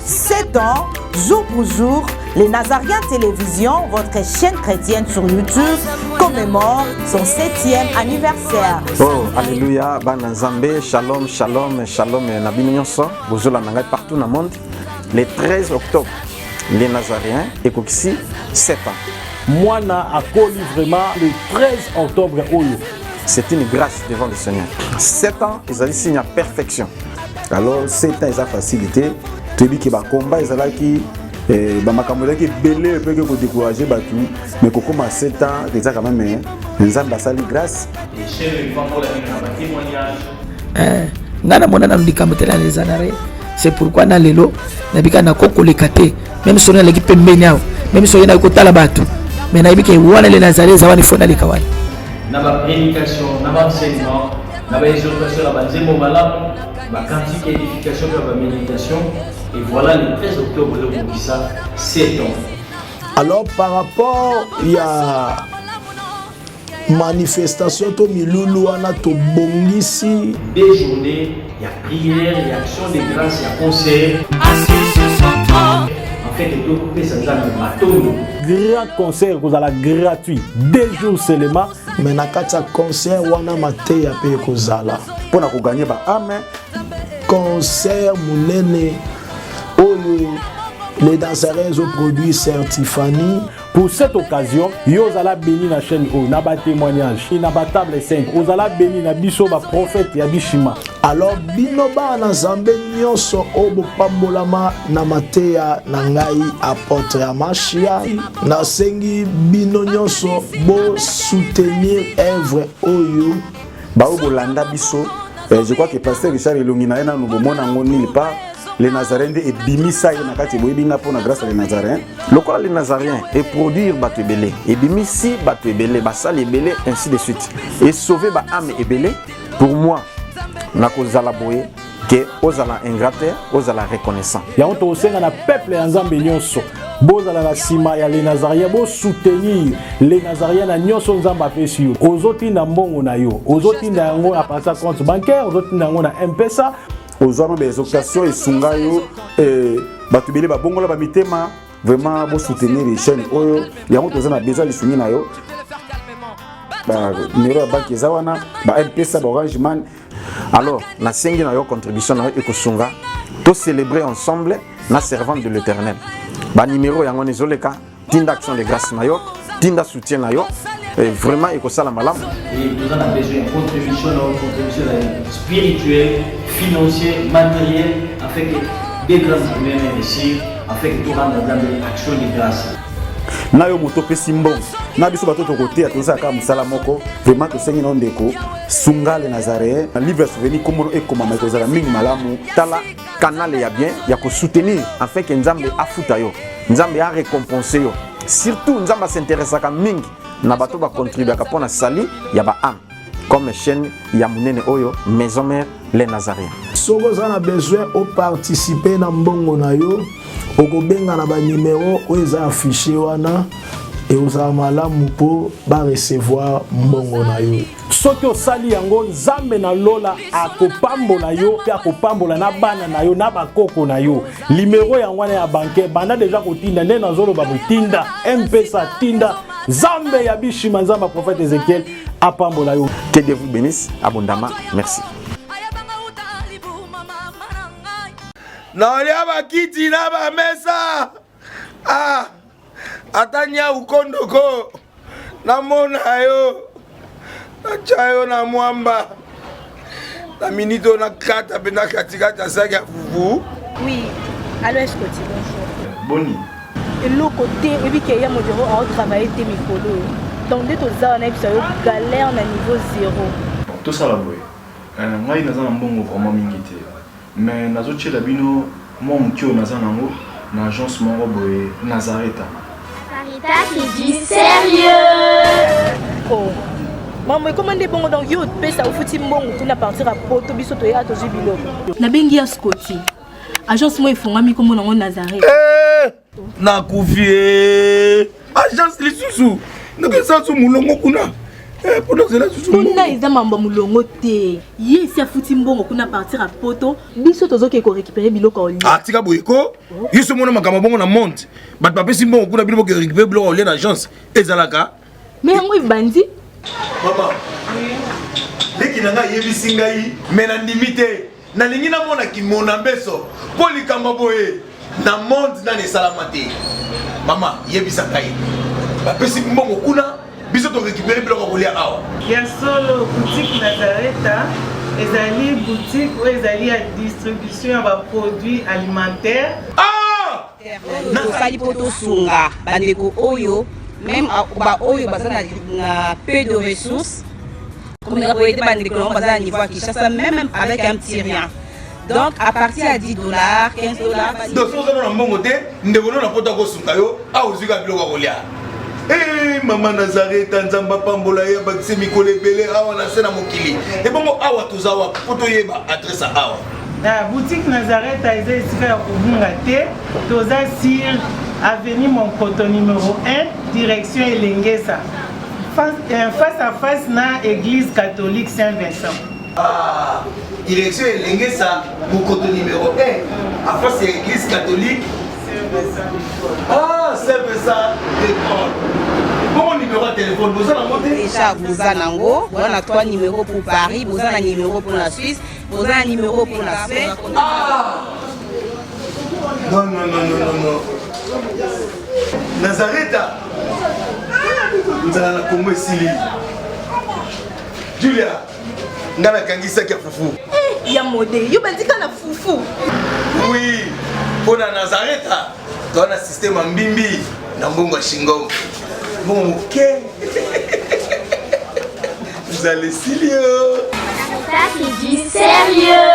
7 ans, jour pour jour, les Nazariens Télévision, votre chaîne chrétienne sur YouTube, commémore son 7e anniversaire. Oh, alléluia, Bana Nzambe, shalom, shalom, shalom, Nabino Nyonso, Bozola Nangai partout dans le monde. Le 13 octobre, les Nazariens, Ekokisi, 7 ans. Moi, a connu vraiment le 13 octobre. C'est une grâce devant le Seigneur. 7 ans, ils ont signé à perfection. Alors, 7 ans, ils ont facilité. Celui qui va combattre, ils ont bamakambo ezalaki ebele epeke kodécourage bato mais kokoma 7 ans eza quand même nzambe asali grâce nga namona na likambo te na les anare. C'est pourquoi na lelo nabika na kokoleka te même soki naleki pembeni awa même soki nayi kotala bato mais nayebi ke wana le nazare eza wana ifo naleka wana na baprédication na baenseignement na baexhortation na banzembo malamu bacantique édification mpe baméditation et voilà le 13 octobre ezokokisa 7 ans. Alors par rapport ya manifestation to milulu wana tobongisi des journées, il y a prière, il y a action de grâce, il y a concert. Assis sur son trône. En fait, tout couper ça dans le bateau. Grand concert vous allez gratuit 2 jours seulement. Mais na kati ya concert wana mateya pe kozala mpona koganye baame concert munene oyo les danseurs ont produit Certifani. Pour cette occasion, yo zala béni na chaîne o na ba témoignage na ba table 5 ozala béni na biso ba prophète ya bishima. Alors bino ba na Nzambe nyonso obo pambolama na mateya na ngai apôtre ya Mashia na sengi bino nyonso bo soutenir œuvre oyo ba obolanda biso. Je crois que pasteur Richard Elongina na nous bomona ngoni pas les Nazaréens et bimisa na kati boyebinga pona grâce à les Nazaréens. Lokola les Nazaréens et produire bato ebele et bimisi bato ebele basali ebele ainsi de suite et sauver ba âme ebele pour moi na kozala boye que ozala ingrate ozala reconnaissant. Ya onto osenga na peuple ya Nzambe nyonso bozala na sima ya les Nazaréens bo soutenir les Nazaréens na nyonso Nzambe apesi yo ozoti na mbongo na yo ozoti na yango a passer compte bancaire ozoti na yango na M-Pesa aux hommes des occasions et sungayo batubele ba bongola ba mitema vraiment bo soutenir les chaînes oyo ya moto za na besoin de soutenir na yo ba numéro ya banque zawana ba M-Pesa ba Orange Man. Alors na sengi na yo contribution na yo ekosunga to célébrer ensemble na servante de l'Éternel ba numéro yango nezoleka tinda action de grâce na yo tinda soutien na yo et vraiment ekosala malamu et nous avons besoin de contribution spirituelle, financière, matérielle afin que des grands problèmes réussissent afin que tout le monde ait action de grâce. Na yo moto pesi mbongo na biso bato tokote ya toza ka musala moko vraiment to sengi na ndeko sunga les Nazaréens livre souvenir comme ekoma makozala mingi malamu tala canal ya bien ya ko soutenir afin que Nzambe afuta yo Nzambe a récompenser yo surtout Nzambe s'intéresse à mingi na bato ba contribuer ka pona sali ya ba âme comme chaîne ya munene oyo maison mère les Nazaréens. Soko za na besoin au participer na mbongo na yo okobenga na ba numéro oyo eza affiché wana et oza malamu po ba recevoir mbongo na yo. Soki osali yango Nzambe na lola akopambola yo pe akopambola na bana na yo na bakoko na yo. Numéro ya wana ya banque banda déjà kotinda nde nazolo ba botinda M-Pesa tinda Nzambe ya bishima Nzamba prophète Ézéchiel apambola yo. Que Dieu vous bénisse abondamment. Merci. Naolia bakiti na ba mesa. Atanya ukondoko. Namona yo. Achayo na mwamba. Na minito na kata pena katikata saga fufu. Oui. Allô, est-ce que tu bonjour. Boni. Et l'autre côté, et puis qu'il y a mon bureau à travailler tes micros. Donc dès que ça on a eu galère na niveau 0. Tout ça la boy. Ngai naza na mbongo vraiment mingi te. Mais nazo tchela bino moi mukio naza nango na agence moko boy Nazareta. Sarita c'est du sérieux. Oh. Maman, comment des bons donc yo pesa au fouti mbongo pour na partir à poto biso to ya to jubilo. Na bengi ya Scotty. Agence moi ifonga mi comme nango Nazareta. Na kufie. Agence lisusu. Naka sansu mulongo kuna. Pona zela susu. Kuna eza mamba mulongo te. Yesi afuti mbongo kuna partir à poto. Biso tozoke ko récupérer biloko oli. Tika boyeko. Yeso mona makama bongo na monte. Bat papesi mbongo kuna biloko ko récupérer biloko oli na agence. Ezalaka. Mais yango bandi. Mama. Leki nanga yebisi ngai mena ndimite. Na lingi na mona ki mona mbeso. Poli kamba boye. Na monde na ne salamate. Mama yebisa ngai. Bapesi mbongo kuna biso to récupérer biloko kolia awa. Ya solo boutique Nazareta ezali boutique ou ezali à distribution ya ba produits alimentaires. tosali mpo tosunga bandeko oyo même baoyo baza na peu de ressources comme ete bandeko nango baza na niveau ya Kinshasa même avec un petit rien. Donc à partir à $10, $15. Donc si ozana na mbongo te ndeko no na pota kosunga yo aozwika biloko ya kolia. Mama Nazareth nzamba pambola ye bakise mikolo ebele awa na se na mokili. Ebongo awa tozawa po toyeba adresse awa. La boutique Nazareth a été ici à Kubungate, toza sur avenue Monkoto numéro 1, direction Elengesa. Face à face na église catholique Saint-Vincent. Ah, direction Elengesa, Monkoto numéro 1, à face à l'église catholique Saint-Vincent. Ah, Saint-Vincent d'école. Bon numéro de téléphone, vous avez monté déjà, vous avez on a 3 numéros pour Paris, vous avez un numéro pour la Suisse, vous avez un numéro pour la Suisse. Ah non, non, non, non, non, non. Nazareth, nous allons la Congo ici. Julia, nous allons kangisa kia foufou. Eh, ya modé, yo bandika na foufou. Oui, pour la Nazareth, tu as un système en bimbi, dans Bongo Shingom. Bon, ok. Vous allez sérieux. Ça c'est du sérieux.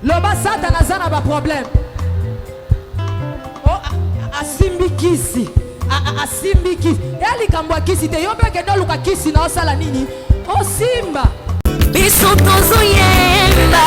Loba Satan azana ba problème. Oh asimbi kisi. Asimbi kisi. Yali kambwa kisi te yobe ke doluka kisi na osala nini? O simba. Biso tozo yemba.